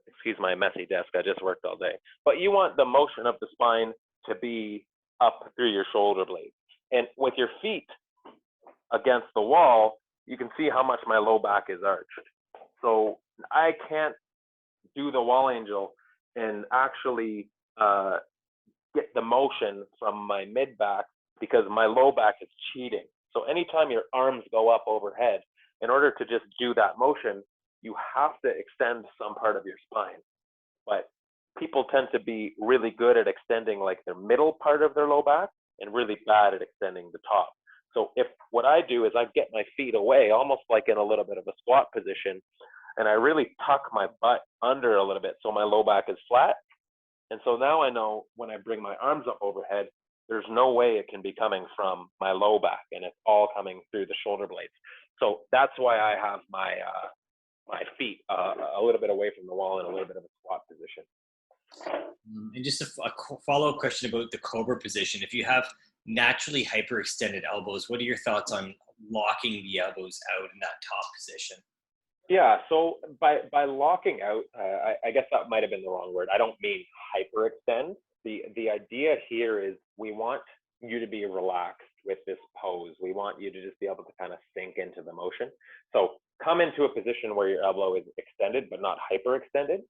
Excuse my messy desk, I just worked all day. But you want the motion of the spine to be up through your shoulder blades. And with your feet against the wall, you can see how much my low back is arched. So I can't do the wall angel and actually get the motion from my mid back because my low back is cheating. So anytime your arms go up overhead, in order to just do that motion, you have to extend some part of your spine. But people tend to be really good at extending like their middle part of their low back and really bad at extending the top. So what I do is I get my feet away, almost like in a little bit of a squat position, and I really tuck my butt under a little bit so my low back is flat. And so now I know when I bring my arms up overhead, there's no way it can be coming from my low back, and it's all coming through the shoulder blades. So that's why I have my feet a little bit away from the wall in a little bit of a squat position. And just a follow-up question about the Cobra position. If you have naturally hyperextended elbows, what are your thoughts on locking the elbows out in that top position? Yeah, so by locking out, I guess that might have been the wrong word. I don't mean hyperextend. The idea here is we want you to be relaxed with this pose. We want you to just be able to kind of sink into the motion. So come into a position where your elbow is extended but not hyperextended.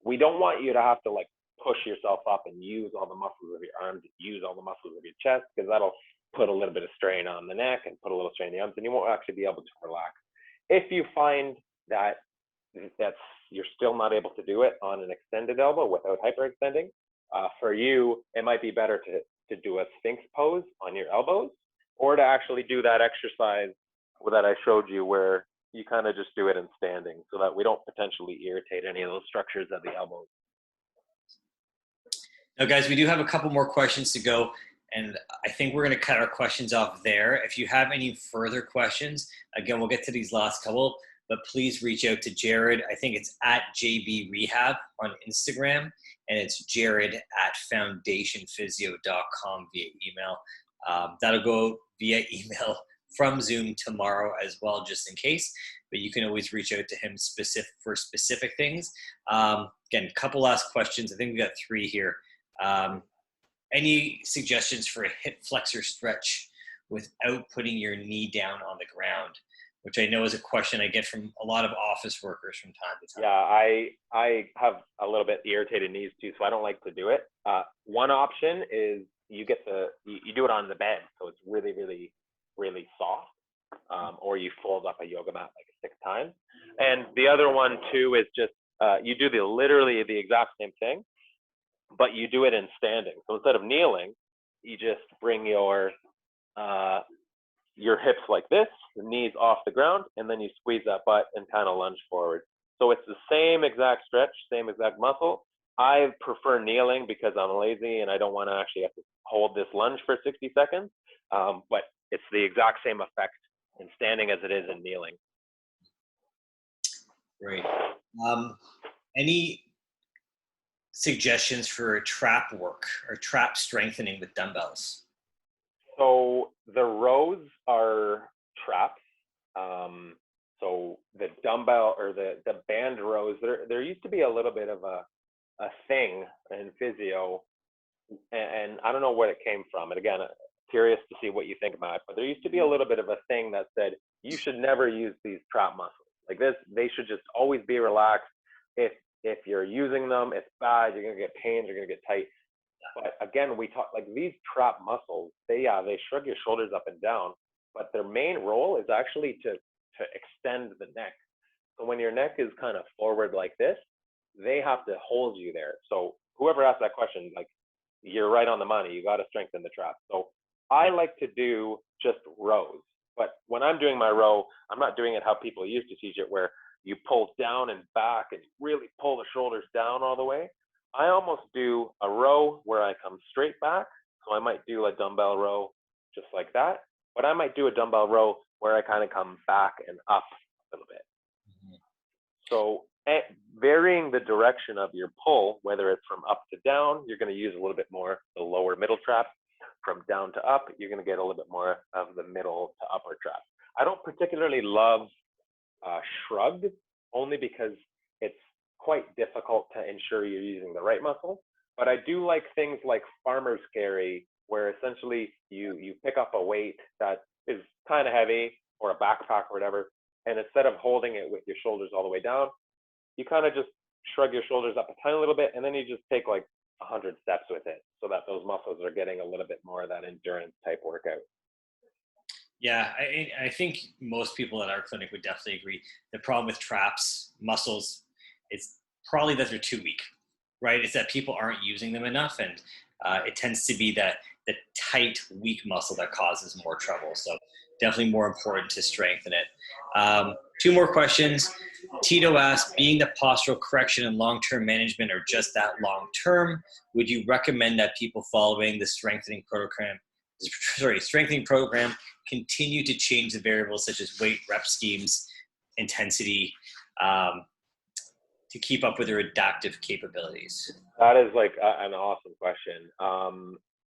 We don't want you to have to like push yourself up and use all the muscles of your arms, use all the muscles of your chest, because put a little bit of strain on the neck and put a little strain on the arms, and you won't actually be able to relax. If you find that you're still not able to do it on an extended elbow without hyperextending, for you, it might be better to do a Sphinx pose on your elbows, or to actually do that exercise that I showed you where you kind of just do it in standing, so that we don't potentially irritate any of those structures of the elbows. Now, guys, we do have a couple more questions to go, and I think we're going to cut our questions off there. If you have any further questions, again, we'll get to these last couple, but please reach out to Jared. I think it's at JB Rehab on Instagram, and it's jared@foundationphysio.com via email. That'll go via email from Zoom tomorrow as well, just in case, but you can always reach out to him for specific things. Again, a couple last questions. I think we got 3 here. Any suggestions for a hip flexor stretch without putting your knee down on the ground? Which I know is a question I get from a lot of office workers from time to time. Yeah, I have a little bit irritated knees too, so I don't like to do it. One option is you do it on the bed, so it's really, really, really soft, or you fold up a yoga mat like 6 times. And the other one too is just you do literally the exact same thing, but you do it in standing. So instead of kneeling, you just bring your hips like this, the knees off the ground, and then you squeeze that butt and kind of lunge forward. So it's the same exact stretch, same exact muscle. I prefer kneeling because I'm lazy and I don't want to actually have to hold this lunge for 60 seconds. But it's the exact same effect in standing as it is in kneeling. Great. Any suggestions for trap work or trap strengthening with dumbbells? So the rows are traps. So the dumbbell or the band rows, there used to be a little bit of a thing in physio, and I don't know where it came from. And again, curious to see what you think about it, but there used to be a little bit of a thing that said you should never use these trap muscles like this. They should just always be relaxed. If you're using them, it's bad. You're gonna get pains. You're gonna get tight. But again, we talk like these trap muscles. They shrug your shoulders up and down, but their main role is actually to extend the neck. So when your neck is kind of forward like this, they have to hold you there. So whoever asked that question, like, you're right on the money. You got to strengthen the trap. So I like to do just rows, but when I'm doing my row, I'm not doing it how people used to teach it, where you pull down and back and really pull the shoulders down all the way. I almost do a row where I come straight back. So I might do a dumbbell row just like that, but I might do a dumbbell row where I kind of come back and up a little bit. Mm-hmm. So varying the direction of your pull, whether it's from up to down, you're going to use a little bit more the lower middle trap. From down to up, you're going to get a little bit more of the middle to upper trap. I don't particularly love shrugged, only because it's quite difficult to ensure you're using the right muscle. But I do like things like farmer's carry, where essentially you pick up a weight that is kind of heavy, or a backpack or whatever, and instead of holding it with your shoulders all the way down, you kind of just shrug your shoulders up a tiny little bit, and then you just take like 100 steps with it, so that those muscles are getting a little bit more of that endurance type workout. Yeah, I think most people at our clinic would definitely agree. The problem with traps, muscles, it's probably that they're too weak, right? It's that people aren't using them enough, and it tends to be the tight, weak muscle that causes more trouble. So definitely more important to strengthen it. 2 more questions. Tito asks, being that postural correction and long-term management are just that long-term, would you recommend that people following the strengthening program continue to change the variables such as weight, rep schemes, intensity, to keep up with their adaptive capabilities? That is like an awesome question.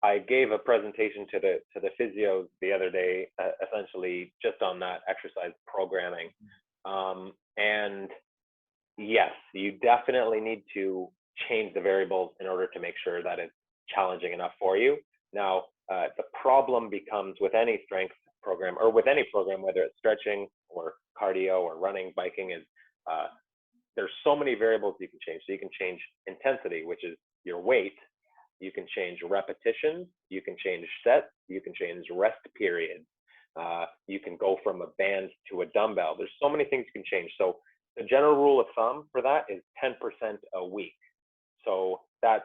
I gave a presentation to the physios the other day, essentially just on that exercise programming. And yes, you definitely need to change the variables in order to make sure that it's challenging enough for you. Now, the problem becomes with any strength program, or with any program, whether it's stretching or cardio or running, biking, is there's so many variables you can change. So you can change intensity, which is your weight. you can change repetitions, you can change sets, you can change rest periods. You can go from a band to a dumbbell. There's so many things you can change. So the general rule of thumb for that is 10% a week. So that's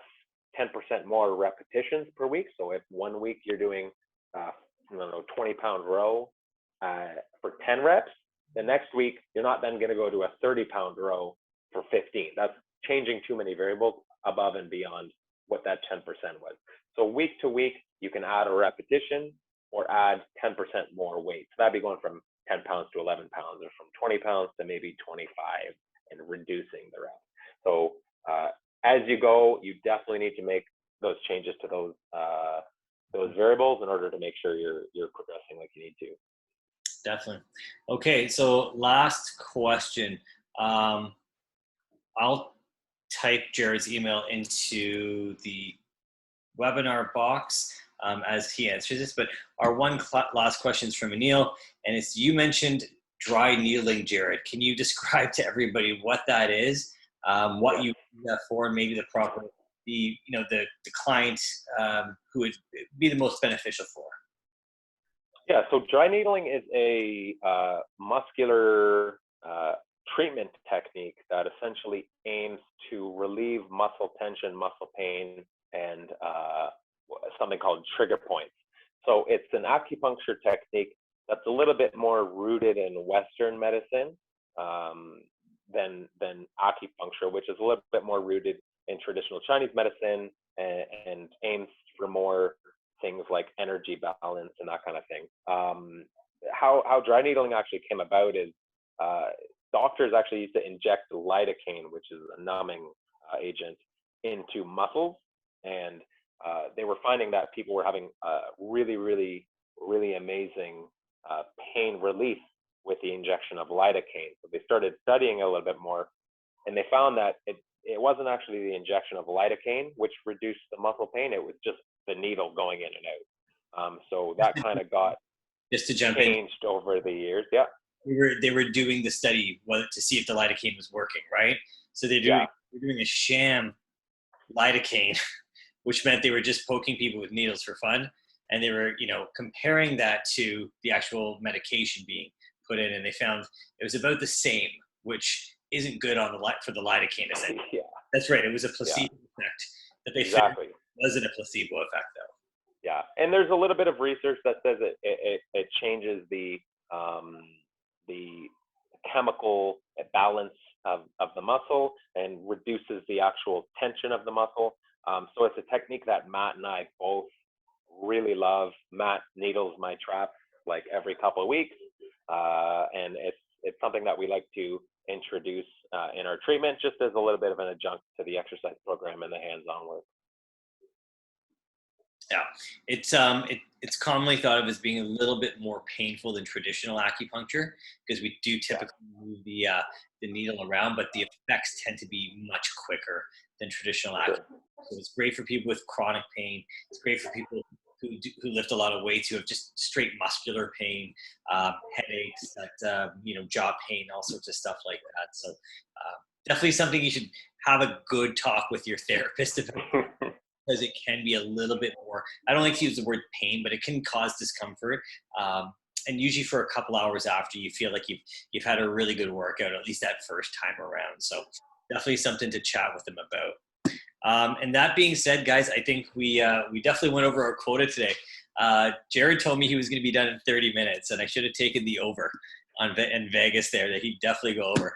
10% more repetitions per week. So if 1 week you're doing, 20-pound row for 10 reps, the next week you're not then going to go to a 30-pound row for 15. That's changing too many variables above and beyond what that 10% was. So week to week, you can add a repetition or add 10% more weight. So that'd be going from 10 pounds to 11 pounds, or from 20 pounds to maybe 25, and reducing the reps. So as you go, you definitely need to make those changes to those variables in order to make sure you're progressing like you need to. Definitely. Okay, so last question. I'll type Jared's email into the webinar box as he answers this, but our last question is from Anil, and it's, you mentioned dry needling, Jared. Can you describe to everybody what that is, what you do that for, and maybe the client who would be the most beneficial for? Yeah, so dry needling is a muscular treatment technique that essentially aims to relieve muscle tension, muscle pain, and something called trigger points. So it's an acupuncture technique that's a little bit more rooted in Western medicine than acupuncture, which is a little bit more rooted in traditional Chinese medicine and aims for more things like energy balance and that kind of thing. How dry needling actually came about is doctors actually used to inject lidocaine, which is a numbing agent, into muscles, and they were finding that people were having really, really, really amazing pain relief with the injection of lidocaine. So they started studying a little bit more, and they found that it wasn't actually the injection of lidocaine which reduced the muscle pain. It was just the needle going in and out. So that kind of got just to jump changed over the years. Yeah. They were doing the study to see if the lidocaine was working, right? So they're doing a sham lidocaine, which meant they were just poking people with needles for fun, and they were, comparing that to the actual medication being put in, and they found it was about the same, which isn't good for the lidocaine. Essentially. Yeah, that's right. It was a placebo effect that they found wasn't a placebo effect, though. Yeah, and there's a little bit of research that says it changes the chemical balance of the muscle and reduces the actual tension of the muscle. So it's a technique that Matt and I both really love. Matt needles my traps like every couple of weeks, and it's something that we like to introduce in our treatment, just as a little bit of an adjunct to the exercise program and the hands-on work. Yeah, it's commonly thought of as being a little bit more painful than traditional acupuncture, because we do typically move the needle around, but the effects tend to be much quicker than traditional acupuncture. So it's great for people with chronic pain. It's great for people who lift a lot of weights, who have just straight muscular pain, headaches, jaw pain, all sorts of stuff like that. So definitely something you should have a good talk with your therapist about. Because it can be a little bit more, I don't like to use the word pain, but it can cause discomfort. And usually for a couple hours after, you feel like you've had a really good workout, at least that first time around. So definitely something to chat with them about. And that being said, guys, I think we definitely went over our quota today. Jared told me he was going to be done in 30 minutes, and I should have taken the over in Vegas there, that he'd definitely go over.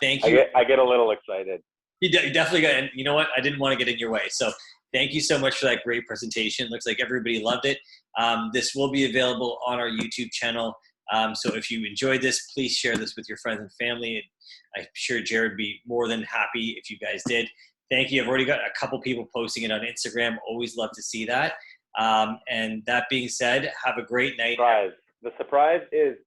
Thank you. I get a little excited. You definitely got, and you know what? I didn't want to get in your way. So thank you so much for that great presentation. Looks like everybody loved it. This will be available on our YouTube channel. So if you enjoyed this, please share this with your friends and family. I'm sure Jared would be more than happy if you guys did. Thank you. I've already got a couple people posting it on Instagram. Always love to see that. And that being said, have a great night. The surprise is